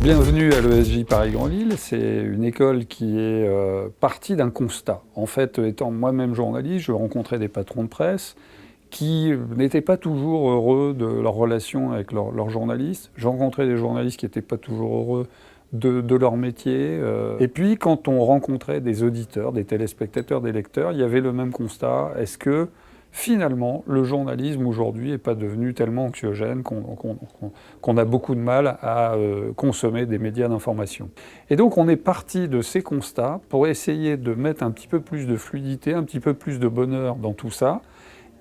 Bienvenue à l'ESJ Paris-Grand-Lille. C'est une école qui est partie d'un constat. En fait, étant moi-même journaliste, je rencontrais des patrons de presse qui n'étaient pas toujours heureux de leur relation avec leurs journalistes. Je rencontrais des journalistes qui n'étaient pas toujours heureux de leur métier. Et puis, quand on rencontrait des auditeurs, des téléspectateurs, des lecteurs, il y avait le même constat. Est-ce que finalement, le journalisme aujourd'hui n'est pas devenu tellement anxiogène qu'on a beaucoup de mal à consommer des médias d'information. Et donc on est parti de ces constats pour essayer de mettre un petit peu plus de fluidité, un petit peu plus de bonheur dans tout ça,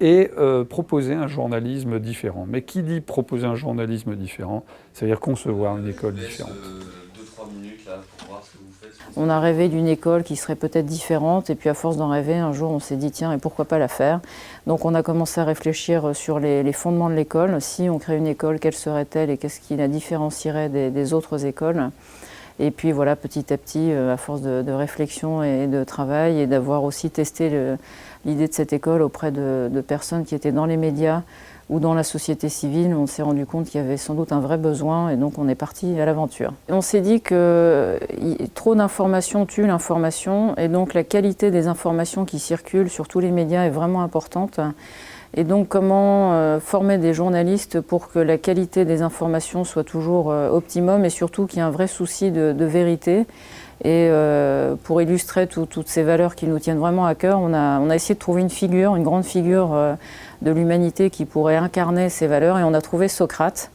et proposer un journalisme différent. Mais qui dit proposer un journalisme différent, c'est-à-dire concevoir une école différente. 2-3 minutes là pour voir ce que vous faites. On a rêvé d'une école qui serait peut-être différente, et puis à force d'en rêver, un jour on s'est dit tiens, et pourquoi pas la faire? Donc on a commencé à réfléchir sur les fondements de l'école. Si on crée une école, quelle serait-elle et qu'est-ce qui la différencierait des autres écoles? Et puis voilà, petit à petit, à force de réflexion et de travail, et d'avoir aussi testé l'idée de cette école auprès de personnes qui étaient dans les médias ou dans la société civile, on s'est rendu compte qu'il y avait sans doute un vrai besoin, et donc on est parti à l'aventure. On s'est dit que trop d'informations tue l'information, et donc la qualité des informations qui circulent sur tous les médias est vraiment importante. Et donc comment former des journalistes pour que la qualité des informations soit toujours optimum, et surtout qu'il y ait un vrai souci de vérité. Et pour illustrer toutes ces valeurs qui nous tiennent vraiment à cœur, on a essayé de trouver une grande figure de l'humanité qui pourrait incarner ces valeurs, et on a trouvé Socrate.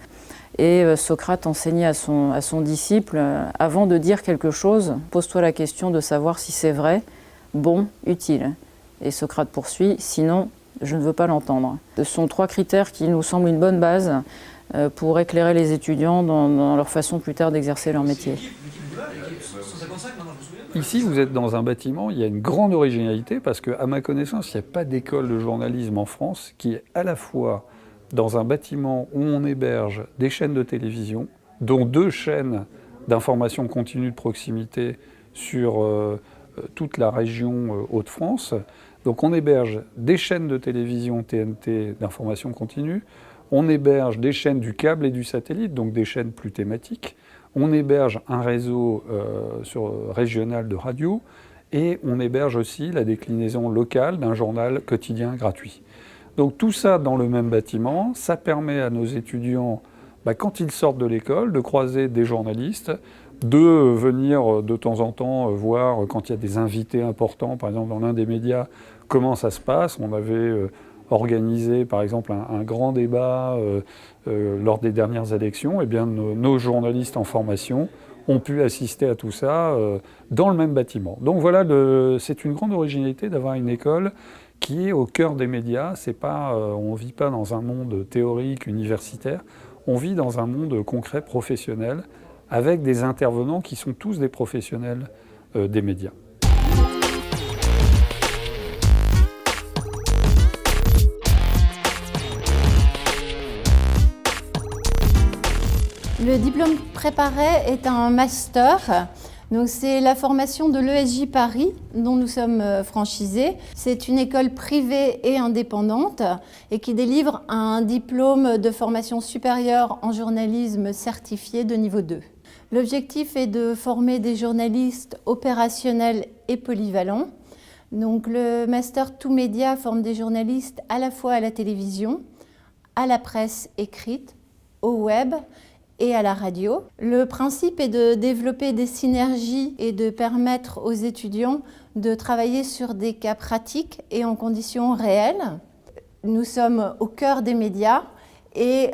Et Socrate enseignait à son disciple, avant de dire quelque chose, pose-toi la question de savoir si c'est vrai, bon, utile. Et Socrate poursuit, sinon, je ne veux pas l'entendre. Ce sont 3 critères qui nous semblent une bonne base pour éclairer les étudiants dans leur façon plus tard d'exercer leur métier. Ici, vous êtes dans un bâtiment, il y a une grande originalité parce qu'à ma connaissance, il n'y a pas d'école de journalisme en France qui est à la fois dans un bâtiment où on héberge des chaînes de télévision, dont 2 chaînes d'information continue de proximité sur toute la région Hauts-de-France. Donc on héberge des chaînes de télévision TNT d'information continue, on héberge des chaînes du câble et du satellite, donc des chaînes plus thématiques. On héberge un réseau régional de radio, et on héberge aussi la déclinaison locale d'un journal quotidien gratuit. Donc tout ça dans le même bâtiment, ça permet à nos étudiants, quand ils sortent de l'école, de croiser des journalistes, de venir de temps en temps voir quand il y a des invités importants, par exemple dans l'un des médias, comment ça se passe. On avait organisé par exemple un grand débat lors des dernières élections. Eh bien, nos journalistes en formation ont pu assister à tout ça dans le même bâtiment. Donc voilà, c'est une grande originalité d'avoir une école qui est au cœur des médias. C'est pas, on ne vit pas dans un monde théorique, universitaire, on vit dans un monde concret, professionnel, avec des intervenants qui sont tous des professionnels des médias. Le diplôme préparé est un master. Donc c'est la formation de l'ESJ Paris dont nous sommes franchisés. C'est une école privée et indépendante et qui délivre un diplôme de formation supérieure en journalisme certifié de niveau 2. L'objectif est de former des journalistes opérationnels et polyvalents. Donc le master Tout Média forme des journalistes à la fois à la télévision, à la presse écrite, au web et à la radio. Le principe est de développer des synergies et de permettre aux étudiants de travailler sur des cas pratiques et en conditions réelles. Nous sommes au cœur des médias et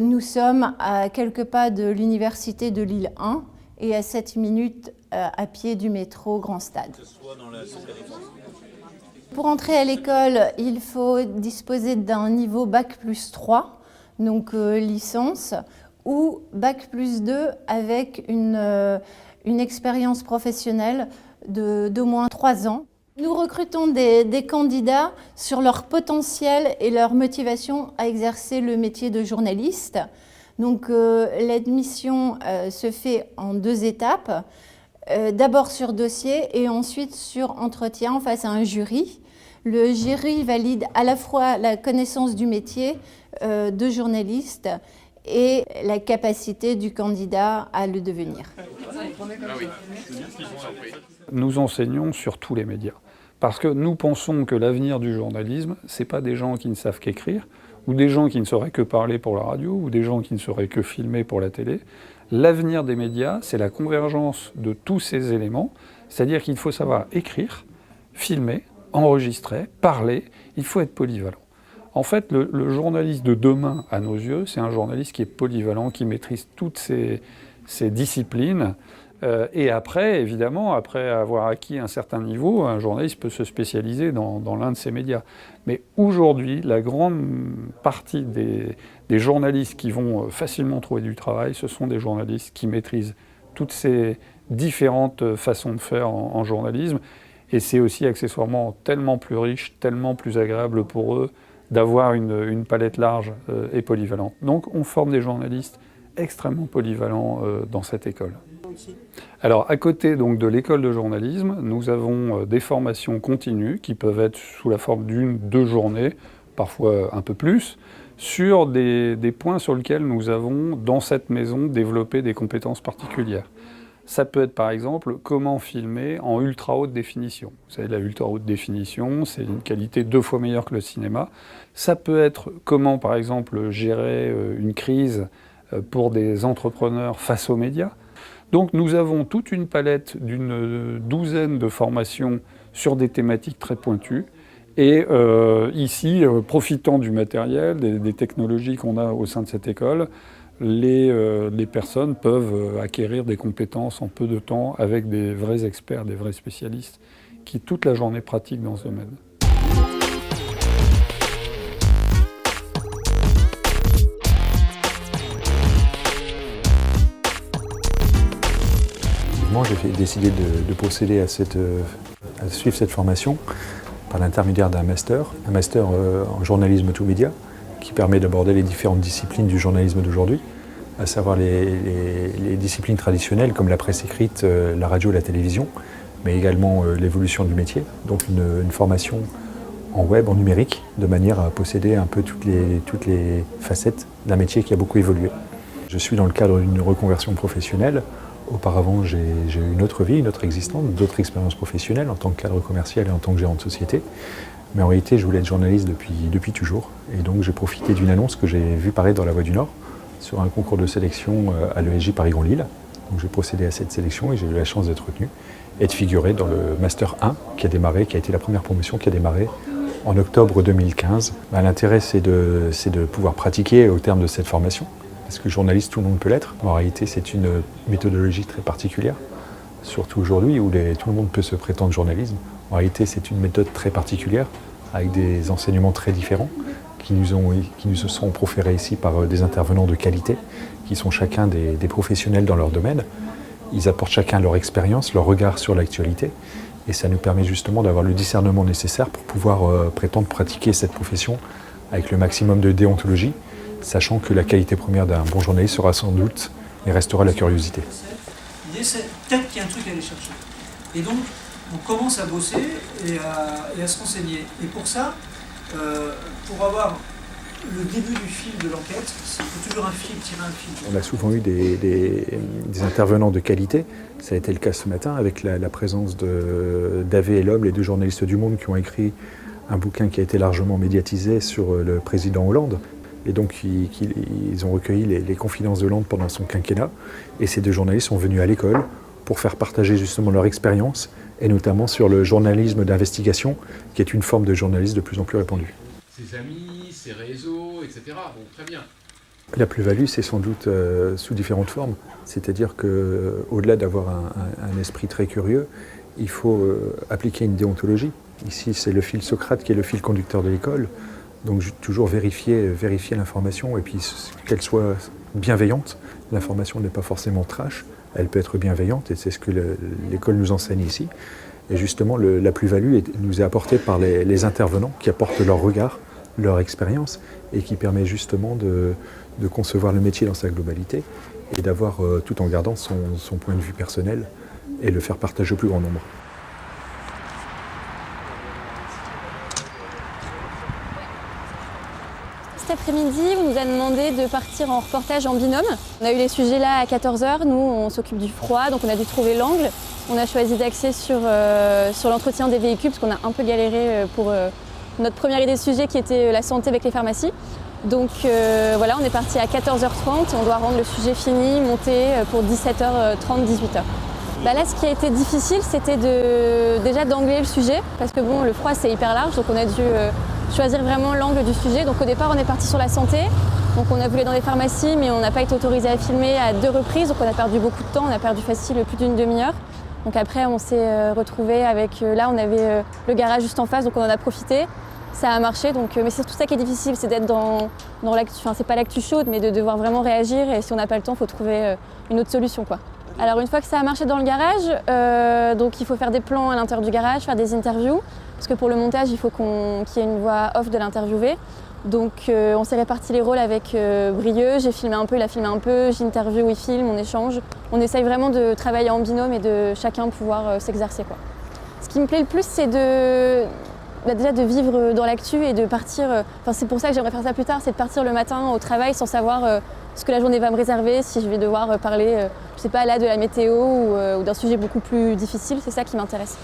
nous sommes à quelques pas de l'université de Lille 1 et à 7 minutes à pied du métro Grand Stade. Pour entrer à l'école, il faut disposer d'un niveau Bac+3, donc licence, ou Bac+2 avec une expérience professionnelle d'au moins 3 ans. Nous recrutons des candidats sur leur potentiel et leur motivation à exercer le métier de journaliste. Donc l'admission se fait en 2 étapes. D'abord sur dossier et ensuite sur entretien face à un jury. Le jury valide à la fois la connaissance du métier de journaliste et la capacité du candidat à le devenir. Nous enseignons sur tous les médias. Parce que nous pensons que l'avenir du journalisme, ce n'est pas des gens qui ne savent qu'écrire, ou des gens qui ne sauraient que parler pour la radio, ou des gens qui ne sauraient que filmer pour la télé. L'avenir des médias, c'est la convergence de tous ces éléments, c'est-à-dire qu'il faut savoir écrire, filmer, enregistrer, parler, il faut être polyvalent. En fait, le journaliste de demain, à nos yeux, c'est un journaliste qui est polyvalent, qui maîtrise toutes ces disciplines. Et après, évidemment, après avoir acquis un certain niveau, un journaliste peut se spécialiser dans l'un de ces médias. Mais aujourd'hui, la grande partie des journalistes qui vont facilement trouver du travail, ce sont des journalistes qui maîtrisent toutes ces différentes façons de faire en journalisme. Et c'est aussi accessoirement tellement plus riche, tellement plus agréable pour eux d'avoir une palette large et polyvalente. Donc on forme des journalistes extrêmement polyvalents dans cette école. Alors à côté donc, de l'école de journalisme, nous avons des formations continues qui peuvent être sous la forme d'une, 2 journées, parfois un peu plus, sur des points sur lesquels nous avons dans cette maison développé des compétences particulières. Ça peut être par exemple comment filmer en ultra haute définition. Vous savez, la ultra haute définition, c'est une qualité 2 fois meilleure que le cinéma. Ça peut être comment par exemple gérer une crise pour des entrepreneurs face aux médias. Donc nous avons toute une palette d'une douzaine de formations sur des thématiques très pointues. Et ici, profitant du matériel, des technologies qu'on a au sein de cette école, les personnes peuvent acquérir des compétences en peu de temps avec des vrais experts, des vrais spécialistes qui toute la journée pratiquent dans ce domaine. Moi, j'ai décidé de procéder à suivre cette formation par l'intermédiaire d'un master en journalisme tout média, qui permet d'aborder les différentes disciplines du journalisme d'aujourd'hui, à savoir les disciplines traditionnelles comme la presse écrite, la radio, la télévision, mais également l'évolution du métier. Donc une formation en web, en numérique, de manière à posséder un peu toutes les facettes d'un métier qui a beaucoup évolué. Je suis dans le cadre d'une reconversion professionnelle. Auparavant, j'ai eu une autre vie, une autre existence, d'autres expériences professionnelles en tant que cadre commercial et en tant que gérant de société. Mais en réalité, je voulais être journaliste depuis toujours. Et donc, j'ai profité d'une annonce que j'ai vue paraître dans La Voix du Nord sur un concours de sélection à l'ESJ Paris-Grand-Lille. Donc, j'ai procédé à cette sélection et j'ai eu la chance d'être retenu et de figurer dans le Master 1 qui a été la première promotion qui a démarré en octobre 2015. L'intérêt, c'est de pouvoir pratiquer au terme de cette formation. Parce que journaliste, tout le monde peut l'être. En réalité, c'est une méthodologie très particulière, surtout aujourd'hui où tout le monde peut se prétendre journalisme. En réalité, c'est une méthode très particulière, avec des enseignements très différents, qui nous sont proférés ici par des intervenants de qualité, qui sont chacun des professionnels dans leur domaine. Ils apportent chacun leur expérience, leur regard sur l'actualité, et ça nous permet justement d'avoir le discernement nécessaire pour pouvoir prétendre pratiquer cette profession avec le maximum de déontologie, sachant que la qualité première d'un bon journaliste sera sans doute et restera la curiosité. L'idée, c'est peut-être qu'il y a un truc à aller chercher. Et donc, on commence à bosser et à se renseigner. Et pour ça, pour avoir le début du fil de l'enquête, il faut toujours tirer un fil. On a souvent eu des intervenants de qualité. Ça a été le cas ce matin avec la présence d'Ave et L'Homme, les 2 journalistes du Monde qui ont écrit un bouquin qui a été largement médiatisé sur le président Hollande. Et donc, ils ont recueilli les confidences de Hollande pendant son quinquennat. Et ces 2 journalistes sont venus à l'école pour faire partager justement leur expérience, et notamment sur le journalisme d'investigation, qui est une forme de journalisme de plus en plus répandue. Ses amis, ses réseaux, etc. Bon, très bien. La plus-value, c'est sans doute sous différentes formes. C'est-à-dire qu'au-delà d'avoir un esprit très curieux, il faut appliquer une déontologie. Ici, c'est le fil Socrate qui est le fil conducteur de l'école. Donc toujours vérifier l'information et puis qu'elle soit bienveillante. L'information n'est pas forcément trash, elle peut être bienveillante et c'est ce que l'école nous enseigne ici. Et justement, la plus-value nous est apportée par les intervenants qui apportent leur regard, leur expérience et qui permet justement de concevoir le métier dans sa globalité et d'avoir, tout en gardant son point de vue personnel et le faire partager au plus grand nombre. cet après-midi, on nous a demandé de partir en reportage en binôme. On a eu les sujets là à 14 h, nous on s'occupe du froid, donc on a dû trouver l'angle. On a choisi d'axer sur l'entretien des véhicules parce qu'on a un peu galéré pour notre première idée de sujet qui était la santé avec les pharmacies. Donc voilà, on est parti à 14h30 et on doit rendre le sujet fini, monté pour 17h30, 18h. Là, ce qui a été difficile, c'était déjà d'angler le sujet parce que bon, le froid c'est hyper large, donc on a dû choisir vraiment l'angle du sujet. Donc au départ, on est parti sur la santé. Donc on a voulu aller dans les pharmacies, mais on n'a pas été autorisé à filmer à 2 reprises. Donc on a perdu beaucoup de temps, on a perdu facile plus d'une demi-heure. Donc après, on s'est retrouvé avec... là, on avait le garage juste en face, donc on en a profité. Ça a marché, donc, mais c'est tout ça qui est difficile, c'est d'être dans l'actu, enfin c'est pas l'actu chaude, mais de devoir vraiment réagir. Et si on n'a pas le temps, il faut trouver une autre solution, quoi. Alors une fois que ça a marché dans le garage, donc il faut faire des plans à l'intérieur du garage, faire des interviews, parce que pour le montage, il faut qu'il y ait une voix off de l'interviewé. Donc on s'est réparti les rôles avec Brieux, j'ai filmé un peu, il a filmé un peu, j'interview, il filme, on échange. On essaye vraiment de travailler en binôme et de chacun pouvoir s'exercer, quoi. Ce qui me plaît le plus, c'est déjà de vivre dans l'actu et de partir, c'est pour ça que j'aimerais faire ça plus tard, c'est de partir le matin au travail sans savoir ce que la journée va me réserver, si je vais devoir parler, je sais pas, là de la météo ou d'un sujet beaucoup plus difficile, c'est ça qui m'intéresse.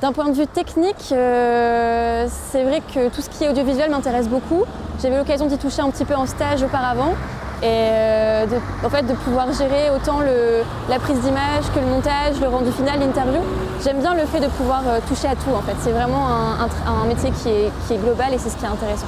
D'un point de vue technique, c'est vrai que tout ce qui est audiovisuel m'intéresse beaucoup. J'avais l'occasion d'y toucher un petit peu en stage auparavant et de pouvoir gérer autant la prise d'image que le montage, le rendu final, l'interview. J'aime bien le fait de pouvoir toucher à tout en fait. C'est vraiment un métier qui est global et c'est ce qui est intéressant.